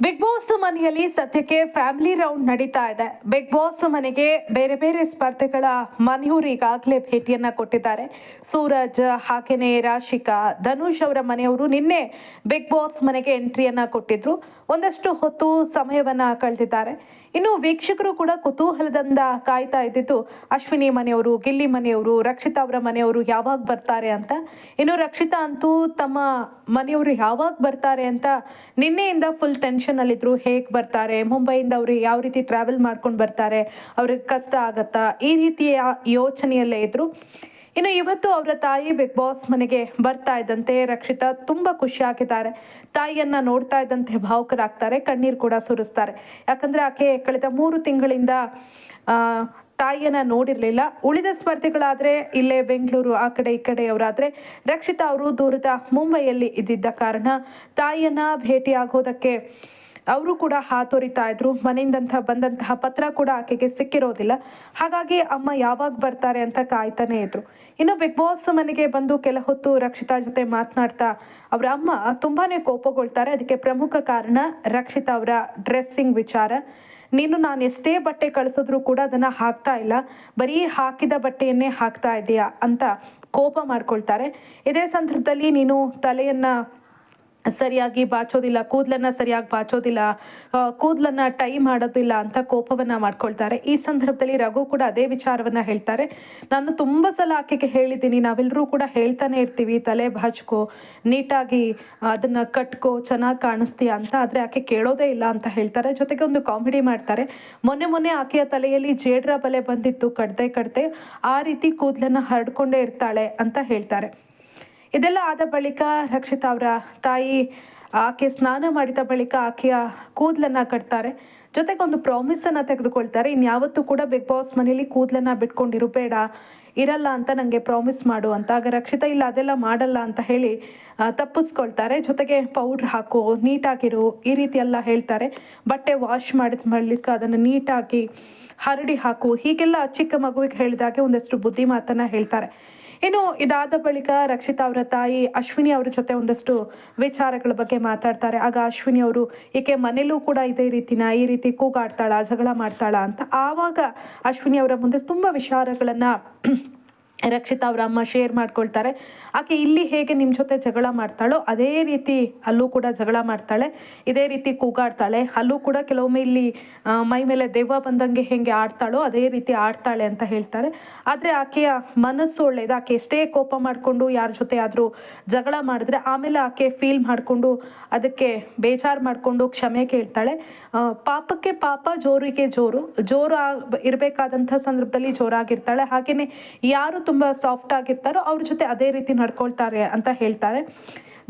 Big boss ಮನೆಯಲ್ಲಿ ಸದ್ಯಕ್ಕೆ family round ನಡೀತಾ ಇದೆ. ಬಿಗ್ ಬಾಸ್ ಮನೆಗೆ ಬೇರೆ ಬೇರೆ ಸ್ಪರ್ಧೆಗಳ ಮನೆಯವರು ಈಗಾಗಲೇ ಭೇಟಿಯನ್ನ ಕೊಟ್ಟಿದ್ದಾರೆ. ಸೂರಜ್, ಹಾಗೇನೆ ರಾಶಿಕಾ, ಧನುಷ್ ಅವರ ಮನೆಯವರು ನಿನ್ನೆ ಬಿಗ್ ಬಾಸ್ ಮನೆಗೆ ಎಂಟ್ರಿಯನ್ನ ಕೊಟ್ಟಿದ್ರು. ಒಂದಷ್ಟು ಹೊತ್ತು ಸಮಯವನ್ನ ಕಳೆದಿದ್ದಾರೆ. ಇನ್ನು ವೀಕ್ಷಕರು ಕೂಡ ಕುತೂಹಲದಿಂದ ಕಾಯ್ತಾ ಇದ್ದಿದ್ದು ಅಶ್ವಿನಿ ಮನೆಯವರು, ಗಿಲ್ಲಿ ಮನೆಯವರು, ರಕ್ಷಿತಾ ಅವರ ಮನೆಯವರು ಯಾವಾಗ ಬರ್ತಾರೆ ಅಂತ. ಇನ್ನು ರಕ್ಷಿತಾ ಅಂತೂ ತಮ್ಮ ಮನೆಯವರು ಯಾವಾಗ ಬರ್ತಾರೆ ಅಂತ ನಿನ್ನೆಯಿಂದ ಫುಲ್ ಟೆನ್ಷನ್ ಅಲ್ಲಿದ್ರು. ಹೇಗ್ ಬರ್ತಾರೆ, ಮುಂಬೈಯಿಂದ ಅವರು ಯಾವ ರೀತಿ ಟ್ರಾವೆಲ್ ಮಾಡ್ಕೊಂಡು ಬರ್ತಾರೆ, ಅವ್ರಿಗೆ ಕಷ್ಟ ಆಗತ್ತಾ, ಈ ರೀತಿಯ ಯೋಚನೆಯಲ್ಲೇ ಇದ್ರು. ಇನ್ನು ಇವತ್ತು ಅವರ ತಾಯಿ ಬಿಗ್ ಬಾಸ್ ಮನೆಗೆ ಬರ್ತಾ ಇದ್ದಂತೆ ರಕ್ಷಿತಾ ತುಂಬಾ ಖುಷಿಯಾಗಿದ್ದಾರೆ. ತಾಯಿಯನ್ನ ನೋಡ್ತಾ ಇದ್ದಂತೆ ಭಾವುಕರಾಗ್ತಾರೆ, ಕಣ್ಣೀರು ಕೂಡ ಸುರಿಸ್ತಾರೆ. ಯಾಕಂದ್ರೆ ಆಕೆ ಕಳೆದ 3 ತಿಂಗಳಿಂದ ಆ ತಾಯಿಯನ್ನ ನೋಡಿರ್ಲಿಲ್ಲ. ಉಳಿದ ಸ್ಪರ್ಧಿಗಳಾದ್ರೆ ಇಲ್ಲೇ ಬೆಂಗಳೂರು ಆ ಕಡೆ ಈ ಕಡೆ ಅವರಾದ್ರೆ, ರಕ್ಷಿತಾ ಅವರು ದೂರದ ಮುಂಬೈಯಲ್ಲಿ ಇದ್ದಿದ್ದ ಕಾರಣ ತಾಯಿಯನ್ನ ಭೇಟಿಯಾಗೋದಕ್ಕೆ ಅವರು ಕೂಡ ಹಾತೊರಿತಾ ಇದ್ರು. ಮನೆಯಿಂದಂತ ಬಂದಂತಹ ಪತ್ರ ಕೂಡ ಆಕೆಗೆ ಸಿಕ್ಕಿರೋದಿಲ್ಲ. ಹಾಗಾಗಿ ಅಮ್ಮ ಯಾವಾಗ ಬರ್ತಾರೆ ಅಂತ ಕಾಯ್ತಾನೆ ಇದ್ರು. ಇನ್ನು ಬಿಗ್ ಬಾಸ್ ಮನೆಗೆ ಬಂದು ಕೆಲ ಹೊತ್ತು ರಕ್ಷಿತಾ ಜೊತೆ ಮಾತನಾಡ್ತಾ ಅವರ ಅಮ್ಮ ತುಂಬಾನೇ ಕೋಪಗೊಳ್ತಾರೆ. ಅದಕ್ಕೆ ಪ್ರಮುಖ ಕಾರಣ ರಕ್ಷಿತಾ ಅವರ ಡ್ರೆಸ್ಸಿಂಗ್ ವಿಚಾರ. ನಾನು ಎಷ್ಟೇ ಬಟ್ಟೆ ಕಳಿಸಿದ್ರು ಕೂಡ ಅದನ್ನ ಹಾಕ್ತಾ ಇಲ್ಲ, ಬರೀ ಹಾಕಿದ ಬಟ್ಟೆಯನ್ನೇ ಹಾಕ್ತಾ ಇದೀಯಾ ಅಂತ ಕೋಪ ಮಾಡ್ಕೊಳ್ತಾರೆ. ಇದೇ ಸಂದರ್ಭದಲ್ಲಿ ನೀನು ತಲೆಯನ್ನ ಸರಿಯಾಗಿ ಬಾಚೋದಿಲ್ಲ, ಕೂದಲನ್ನ ಸರಿಯಾಗಿ ಬಾಚೋದಿಲ್ಲ, ಕೂದಲನ್ನ ಟೈ ಮಾಡೋದಿಲ್ಲ ಅಂತ ಕೋಪವನ್ನ ಮಾಡ್ಕೊಳ್ತಾರೆ. ಈ ಸಂದರ್ಭದಲ್ಲಿ ರಘು ಕೂಡ ಅದೇ ವಿಚಾರವನ್ನ ಹೇಳ್ತಾರೆ. ನಾನು ತುಂಬಾ ಸಲ ಆಕೆಗೆ ಹೇಳಿದ್ದೀನಿ, ನಾವೆಲ್ಲರೂ ಕೂಡ ಹೇಳ್ತಾನೆ ಇರ್ತೀವಿ, ತಲೆ ಬಾಚ್ಕೋ, ನೀಟಾಗಿ ಅದನ್ನ ಕಟ್ಕೋ, ಚೆನ್ನಾಗಿ ಕಾಣಿಸ್ತೀಯ ಅಂತ. ಆದ್ರೆ ಆಕೆ ಕೇಳೋದೇ ಇಲ್ಲ ಅಂತ ಹೇಳ್ತಾರೆ. ಜೊತೆಗೆ ಒಂದು ಕಾಮಿಡಿ ಮಾಡ್ತಾರೆ. ಮೊನ್ನೆ ಆಕೆಯ ತಲೆಯಲ್ಲಿ ಜೇಡ್ರ ಬಲೆ ಬಂದಿತ್ತು, ಕಡ್ದೆ ಆ ರೀತಿ ಕೂದಲನ್ನ ಹರಡ್ಕೊಂಡೇ ಇರ್ತಾಳೆ ಅಂತ ಹೇಳ್ತಾರೆ. ಇದೆಲ್ಲ ಆದ ಬಳಿಕ ರಕ್ಷಿತಾ ಅವರ ತಾಯಿ ಆಕೆ ಸ್ನಾನ ಮಾಡಿದ ಬಳಿಕ ಆಕೆಯ ಕೂದಲನ್ನ ಕಟ್ತಾರೆ. ಜೊತೆಗೆ ಒಂದು ಪ್ರಾಮಿಸ್ ಅನ್ನ ತೆಗೆದುಕೊಳ್ತಾರೆ. ಇನ್ಯಾವತ್ತೂ ಕೂಡ ಬಿಗ್ ಬಾಸ್ ಮನೇಲಿ ಕೂದಲನ್ನ ಬಿಟ್ಕೊಂಡಿರಬೇಡ, ಇರಲ್ಲ ಅಂತ ನಂಗೆ ಪ್ರಾಮಿಸ್ ಮಾಡು ಅಂತ. ಆಗ ರಕ್ಷಿತಾ ಇಲ್ಲ, ಅದೆಲ್ಲ ಮಾಡಲ್ಲ ಅಂತ ಹೇಳಿ ತಪ್ಪಿಸ್ಕೊಳ್ತಾರೆ. ಜೊತೆಗೆ ಪೌಡ್ರ್ ಹಾಕು, ನೀಟಾಗಿರು, ಈ ರೀತಿ ಎಲ್ಲ ಹೇಳ್ತಾರೆ. ಬಟ್ಟೆ ವಾಶ್ ಮಾಡಿದ ಬಳಿಕ ಅದನ್ನು ನೀಟಾಗಿ ಹರಡಿ ಹಾಕು, ಹೀಗೆಲ್ಲ ಚಿಕ್ಕ ಮಗುವಿಗೆ ಹೇಳಿದಾಗೆ ಒಂದಷ್ಟು ಬುದ್ಧಿ ಮಾತನ್ನ ಹೇಳ್ತಾರೆ. ಇನ್ನು ಇದಾದ ಬಳಿಕ ರಕ್ಷಿತಾ ಅವರ ತಾಯಿ ಅಶ್ವಿನಿ ಅವರ ಜೊತೆ ಒಂದಷ್ಟು ವಿಚಾರಗಳ ಬಗ್ಗೆ ಮಾತಾಡ್ತಾರೆ. ಆಗ ಅಶ್ವಿನಿ ಅವರು ಈಕೆ ಮನೇಲೂ ಕೂಡ ಇದೇ ಈ ರೀತಿ ಕೂಗಾಡ್ತಾಳ, ಜಗಳ ಮಾಡ್ತಾಳ ಅಂತ. ಆವಾಗ ಅಶ್ವಿನಿ ಅವರ ಮುಂದೆ ತುಂಬಾ ವಿಚಾರಗಳನ್ನ ರಕ್ಷಿತಾ ಅವರ ಅಮ್ಮ ಶೇರ್ ಮಾಡ್ಕೊಳ್ತಾರೆ. ಆಕೆ ಇಲ್ಲಿ ಹೇಗೆ ನಿಮ್ ಜೊತೆ ಜಗಳ ಮಾಡ್ತಾಳೋ ಅದೇ ರೀತಿ ಅಲ್ಲೂ ಕೂಡ ಜಗಳ ಮಾಡ್ತಾಳೆ, ಇದೇ ರೀತಿ ಕೂಗಾಡ್ತಾಳೆ. ಅಲ್ಲೂ ಕೂಡ ಕೆಲವೊಮ್ಮೆ ಇಲ್ಲಿ ಮೈ ಮೇಲೆ ದೆವ್ವ ಬಂದಂಗೆ ಹೆಂಗೆ ಆಡ್ತಾಳೋ ಅದೇ ರೀತಿ ಆಡ್ತಾಳೆ ಅಂತ ಹೇಳ್ತಾರೆ. ಆದ್ರೆ ಆಕೆಯ ಮನಸ್ಸು ಒಳ್ಳೇದು. ಆಕೆ ಎಷ್ಟೇ ಕೋಪ ಮಾಡ್ಕೊಂಡು ಯಾರ ಜೊತೆ ಆದ್ರೂ ಜಗಳ ಮಾಡಿದ್ರೆ ಆಮೇಲೆ ಆಕೆ ಫೀಲ್ ಮಾಡ್ಕೊಂಡು ಅದಕ್ಕೆ ಬೇಜಾರು ಮಾಡ್ಕೊಂಡು ಕ್ಷಮೆ ಕೇಳ್ತಾಳೆ. ಪಾಪಕ್ಕೆ ಪಾಪ, ಜೋರಿಗೆ ಜೋರು. ಇರ್ಬೇಕಾದಂತ ಸಂದರ್ಭದಲ್ಲಿ ಜೋರಾಗಿರ್ತಾಳೆ. ಹಾಗೇನೆ ಯಾರು ತುಂಬಾ ಸಾಫ್ಟ್ ಆಗಿರ್ತಾರೋ ಅವ್ರ ಜೊತೆ ಅದೇ ರೀತಿ ನಡ್ಕೊಳ್ತಾರೆ ಅಂತ ಹೇಳ್ತಾರೆ.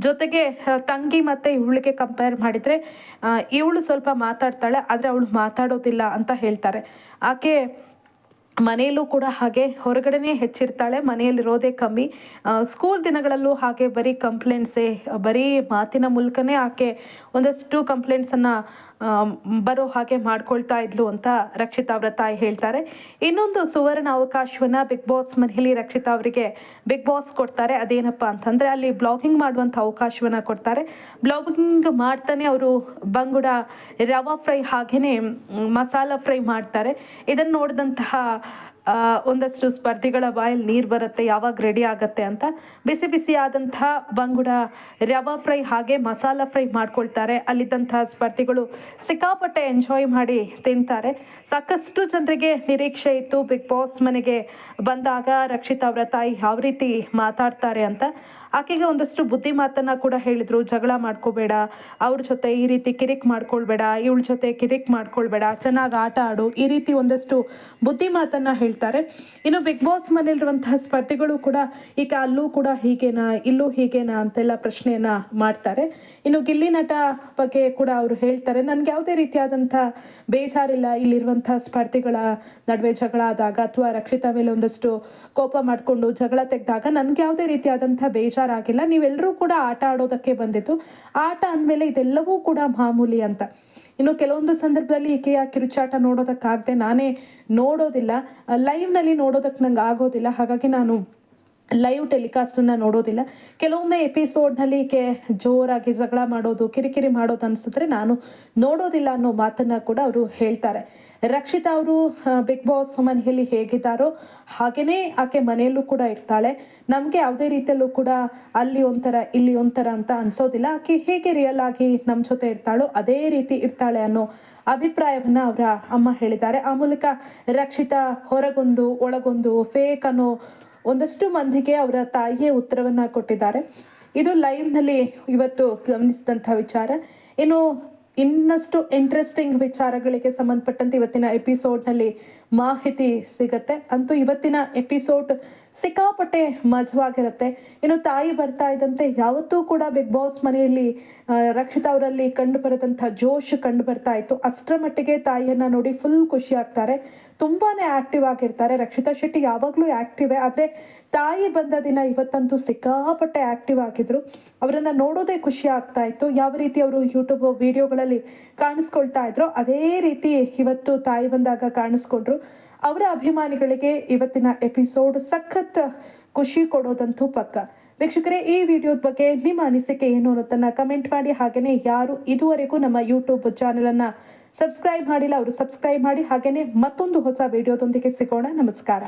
ಜೊತೆಗೆ ತಂಗಿ ಮತ್ತೆ ಇವಳಿಗೆ ಕಂಪೇರ್ ಮಾಡಿದ್ರೆ ಇವಳು ಸ್ವಲ್ಪ ಮಾತಾಡ್ತಾಳೆ, ಆದ್ರೆ ಅವಳು ಮಾತಾಡೋದಿಲ್ಲ ಅಂತ ಹೇಳ್ತಾರೆ. ಆಕೆ ಮನೆಯಲ್ಲೂ ಕೂಡ ಹಾಗೆ ಹೊರಗಡೆನೆ ಹೆಚ್ಚಿರ್ತಾಳೆ, ಮನೆಯಲ್ಲಿರೋದೇ ಕಮ್ಮಿ. ಸ್ಕೂಲ್ ದಿನಗಳಲ್ಲೂ ಹಾಗೆ ಬರೀ ಕಂಪ್ಲೇಂಟ್ಸೇ, ಬರೀ ಮಾತಿನ ಮೂಲಕನೇ ಆಕೆ ಒಂದಷ್ಟು ಕಂಪ್ಲೇಂಟ್ಸ್ ಅನ್ನ ಬರೋ ಹಾಗೆ ಮಾಡ್ಕೊಳ್ತಾ ಇದ್ಲು ಅಂತ ರಕ್ಷಿತಾ ಅವರ ತಾಯಿ ಹೇಳ್ತಾರೆ. ಇನ್ನೊಂದು ಸುವರ್ಣ ಅವಕಾಶವನ್ನ ಬಿಗ್ ಬಾಸ್ ಮನೆಯಲ್ಲಿ ರಕ್ಷಿತಾ ಅವರಿಗೆ ಬಿಗ್ ಬಾಸ್ ಕೊಡ್ತಾರೆ. ಅದೇನಪ್ಪಾ ಅಂತಂದ್ರೆ ಅಲ್ಲಿ ಬ್ಲಾಗಿಂಗ್ ಮಾಡುವಂತ ಅವಕಾಶವನ್ನ ಕೊಡ್ತಾರೆ. ಬ್ಲಾಗಿಂಗ್ ಮಾಡ್ತಾನೆ ಅವರು ಬಂಗುಡ, ರವಾ ಫ್ರೈ ಹಾಗೇನೆ ಮಸಾಲಾ ಫ್ರೈ ಮಾಡ್ತಾರೆ. ಇದನ್ನ ನೋಡಿದಂತಹ ಒಂದಷ್ಟು ಸ್ಪರ್ಧಿಗಳ ಬಾಯಲ್ಲಿ ನೀರು ಬರುತ್ತೆ, ಯಾವಾಗ ರೆಡಿ ಆಗತ್ತೆ ಅಂತ. ಬಿಸಿ ಬಿಸಿ ಆದಂತಹ ಬಂಗುಡ, ರವಾ ಫ್ರೈ ಹಾಗೆ ಮಸಾಲಾ ಫ್ರೈ ಮಾಡ್ಕೊಳ್ತಾರೆ. ಅಲ್ಲಿದ್ದಂತಹ ಸ್ಪರ್ಧಿಗಳು ಸಿಕ್ಕಾಪಟ್ಟೆ ಎಂಜಾಯ್ ಮಾಡಿ ತಿಂತಾರೆ. ಸಾಕಷ್ಟು ಜನರಿಗೆ ನಿರೀಕ್ಷೆ ಇತ್ತು ಬಿಗ್ ಬಾಸ್ ಮನೆಗೆ ಬಂದಾಗ ರಕ್ಷಿತಾ ಅವರ ತಾಯಿ ಯಾವ ರೀತಿ ಮಾತಾಡ್ತಾರೆ ಅಂತ. ಆಕೆಗೆ ಒಂದಷ್ಟು ಬುದ್ಧಿ ಮಾತನ್ನ ಕೂಡ ಹೇಳಿದ್ರು. ಜಗಳ ಮಾಡ್ಕೋಬೇಡ, ಅವ್ರ ಜೊತೆ ಈ ರೀತಿ ಕಿರಿಕ್ ಮಾಡ್ಕೊಳ್ಬೇಡ, ಇವಳ ಜೊತೆ ಕಿರಿಕ್ ಮಾಡ್ಕೊಳ್ಬೇಡ, ಚೆನ್ನಾಗಿ ಆಟ ಆಡು, ಈ ರೀತಿ ಒಂದಷ್ಟು ಬುದ್ಧಿ ಮಾತನ್ನ ಹೇಳ್ತಾರೆ. ಇನ್ನು ಬಿಗ್ ಬಾಸ್ ಮನೆಯಲ್ಲಿರುವಂತಹ ಸ್ಪರ್ಧಿಗಳು ಕೂಡ ಈಗ ಅಲ್ಲೂ ಕೂಡ ಹೀಗೇನಾ, ಇಲ್ಲೂ ಹೀಗೇನಾ ಅಂತೆಲ್ಲ ಪ್ರಶ್ನೆಯನ್ನ ಮಾಡ್ತಾರೆ. ಇನ್ನು ಗಿಲ್ಲಿ ನಟ ಬಗ್ಗೆ ಕೂಡ ಅವರು ಹೇಳ್ತಾರೆ, ನನ್ಗೆ ಯಾವುದೇ ರೀತಿಯಾದಂತಹ ಬೇಜಾರಿಲ್ಲ ಇಲ್ಲಿರುವಂತಹ ಸ್ಪರ್ಧಿಗಳ ನಡುವೆ ಜಗಳ ಆದಾಗ ಅಥವಾ ರಕ್ಷಿತಾ ಮೇಲೆ ಒಂದಷ್ಟು ಕೋಪ ಮಾಡ್ಕೊಂಡು ಜಗಳ ತೆಗೆದಾಗ ನನ್ಗೆ ಯಾವುದೇ ರೀತಿಯಾದಂತಹ ಬೇಜಾರಾಗಿಲ್ಲ. ನೀವೆಲ್ಲರೂ ಕೂಡ ಆಟ ಆಡೋದಕ್ಕೆ ಬಂದಿತ್ತು, ಆಟ ಅಂದಮೇಲೆ ಇದೆಲ್ಲವೂ ಕೂಡ ಮಾಮೂಲಿ ಅಂತ. ಇನ್ನು ಕೆಲವೊಂದು ಸಂದರ್ಭದಲ್ಲಿ ಈಕೆಯ ಕಿರುಚಾಟ ನೋಡೋದಕ್ಕಾಗದೆ ನಾನೇ ನೋಡೋದಿಲ್ಲ, ಲೈವ್ ನಲ್ಲಿ ನೋಡೋದಕ್ಕೆ ನಂಗೆ ಆಗೋದಿಲ್ಲ, ಹಾಗಾಗಿ ನಾನು ಲೈವ್ ಟೆಲಿಕಾಸ್ಟ್ ಅನ್ನ ನೋಡೋದಿಲ್ಲ. ಕೆಲವೊಮ್ಮೆ ಎಪಿಸೋಡ್ನಲ್ಲಿ ಜೋರಾಗಿ ಜಗಳ ಮಾಡೋದು, ಕಿರಿಕಿರಿ ಮಾಡೋದು ಅನ್ಸಿದ್ರೆ ನಾನು ನೋಡೋದಿಲ್ಲ ಅನ್ನೋ ಮಾತನ್ನ ಕೂಡ ಅವರು ಹೇಳ್ತಾರೆ. ರಕ್ಷಿತಾ ಅವರು ಬಿಗ್ ಬಾಸ್ ಮನೆಯಲ್ಲಿ ಹೇಗಿದ್ದಾರೋ ಹಾಗೇನೇ ಆಕೆ ಮನೆಯಲ್ಲೂ ಕೂಡ ಇರ್ತಾಳೆ. ನಮ್ಗೆ ಯಾವುದೇ ರೀತಿಯಲ್ಲೂ ಕೂಡ ಅಲ್ಲಿ ಒಂಥರ ಇಲ್ಲಿ ಒಂಥರ ಅಂತ ಅನ್ಸೋದಿಲ್ಲ. ಆಕೆ ಹೇಗೆ ರಿಯಲ್ ಆಗಿ ನಮ್ ಜೊತೆ ಇರ್ತಾಳೋ ಅದೇ ರೀತಿ ಇರ್ತಾಳೆ ಅನ್ನೋ ಅಭಿಪ್ರಾಯವನ್ನ ಅವರ ಅಮ್ಮ ಹೇಳಿದ್ದಾರೆ. ಆ ಮೂಲಕ ರಕ್ಷಿತಾ ಹೊರಗೊಂದು ಒಳಗೊಂದು ಫೇಕ್ ಅನ್ನೋ ಒಂದಷ್ಟು ಮಂದಿಗೆ ಅವರ ತಾಯಿಯೇ ಉತ್ತರವನ್ನ ಕೊಟ್ಟಿದ್ದಾರೆ. ಇದು ಲೈವ್ ನಲ್ಲಿ ಇವತ್ತು ಗಮನಿಸಿದಂತಹ ವಿಚಾರ. ಇನ್ನು ಇನ್ನಷ್ಟು ಇಂಟ್ರೆಸ್ಟಿಂಗ್ ವಿಚಾರಗಳಿಗೆ ಸಂಬಂಧಪಟ್ಟಂತೆ ಇವತ್ತಿನ ಎಪಿಸೋಡ್ ನಲ್ಲಿ ಮಾಹಿತಿ ಸಿಗತ್ತೆ. ಅಂತೂ ಇವತ್ತಿನ ಎಪಿಸೋಡ್ ಸಿಕ್ಕಾಪಟ್ಟೆ ಮಜವಾಗಿರುತ್ತೆ. ಇನ್ನು ತಾಯಿ ಬರ್ತಾ ಇದ್ದಂತೆ ಯಾವತ್ತೂ ಕೂಡ ಬಿಗ್ ಬಾಸ್ ಮನೆಯಲ್ಲಿ ರಕ್ಷಿತಾ ಅವರಲ್ಲಿ ಕಂಡು ಬರದಂತಹ ಜೋಶ್ ಕಂಡು ಬರ್ತಾ ಇತ್ತು. ಅಷ್ಟರ ಮಟ್ಟಿಗೆ ತಾಯಿಯನ್ನ ನೋಡಿ ಫುಲ್ ಖುಷಿ ಆಗ್ತಾರೆ. ತುಂಬಾನೇ ಆಕ್ಟಿವ್ ಆಗಿರ್ತಾರೆ. ರಕ್ಷಿತಾ ಶೆಟ್ಟಿ ಯಾವಾಗ್ಲೂ ಆಕ್ಟಿವ್, ಆದ್ರೆ ತಾಯಿ ಬಂದ ದಿನ ಇವತ್ತಂತೂ ಸಿಕ್ಕಾಪಟ್ಟೆ ಆಕ್ಟಿವ್ ಆಗಿದ್ರು. ಅವರನ್ನ ನೋಡೋದೇ ಖುಷಿ ಆಗ್ತಾ ಇತ್ತು. ಯಾವ ರೀತಿ ಅವರು ಯೂಟ್ಯೂಬ್ ವಿಡಿಯೋಗಳಲ್ಲಿ ಕಾಣಿಸ್ಕೊಳ್ತಾ ಇದ್ರು ಅದೇ ರೀತಿ ಇವತ್ತು ತಾಯಿ ಬಂದಾಗ ಕಾಣಿಸ್ಕೊಂಡ್ರು. ಅವರ ಅಭಿಮಾನಿಗಳಿಗೆ ಇವತ್ತಿನ ಎಪಿಸೋಡ್ ಸಖತ್ ಖುಷಿ ಕೊಡೋದಂತೂ ಪಕ್ಕ. ವೀಕ್ಷಕರೇ, ಈ ವಿಡಿಯೋದ ಬಗ್ಗೆ ನಿಮ್ಮ ಅನಿಸಿಕೆ ಏನು ಅನ್ನೋದನ್ನ ಕಮೆಂಟ್ ಮಾಡಿ. ಹಾಗೇನೆ ಯಾರು ಇದುವರೆಗೂ ನಮ್ಮ ಯೂಟ್ಯೂಬ್ ಚಾನೆಲ್ ಅನ್ನ ಸಬ್ಸ್ಕ್ರೈಬ್ ಮಾಡಿಲ್ಲ ಅವರು ಸಬ್ಸ್ಕ್ರೈಬ್ ಮಾಡಿ. ಹಾಗೇನೆ ಮತ್ತೊಂದು ಹೊಸ ವಿಡಿಯೋದೊಂದಿಗೆ ಸಿಗೋಣ. ನಮಸ್ಕಾರ.